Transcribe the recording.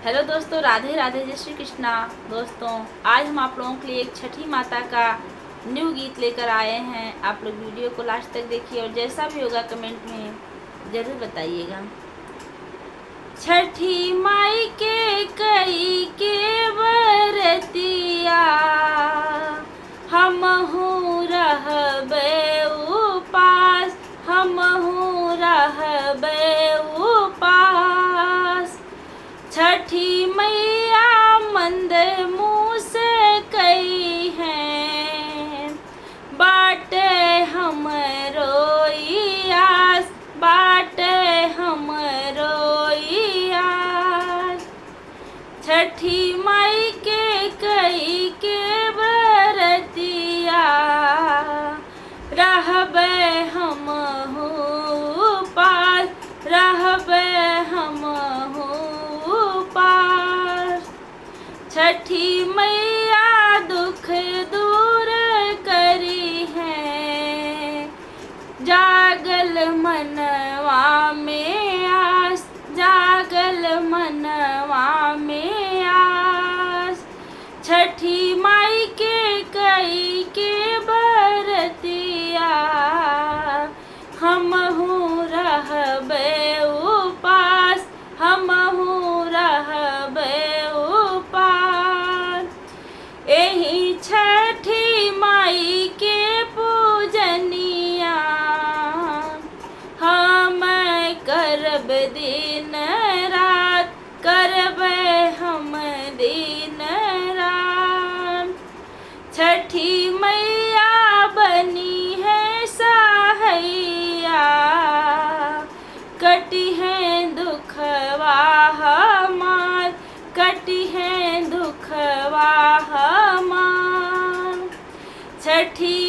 Hello दोस्तों, राधे राधे, जय श्री कृष्णा। दोस्तों, आज हम आप लोगों के लिए एक छठी माता का न्यू गीत लेकर आए हैं। आप लोग वीडियो को लास्ट तक देखिए और जैसा भी होगा कमेंट में ज़रूर बताइएगा। छठी माई के कई के बरतिया, हमहू रहबे उपास, हमहू रहबे उपास। छठी मैया मंद मुँह से कही हैं, बाटे हमरो आस, बाटे हमरो आस। छठी माई के कई के बरतिया, रहबे हमहू उपास, रहबे हमहू उपास। छठी मैया दुख दूर करी है, जागल मनवा में आस, जागल मनवा में आस। छठी माई के कई के बरतिया, हमहू रहबे उपास, हमहू रहबे उपास। एही छठी माई के पूजनिया, हम करब दिन रात, करबे हम दिन रात। छठी मैया बनी है सहाइया, कटी है दुखवा हमार, कटी है दुखवा हमार। छठी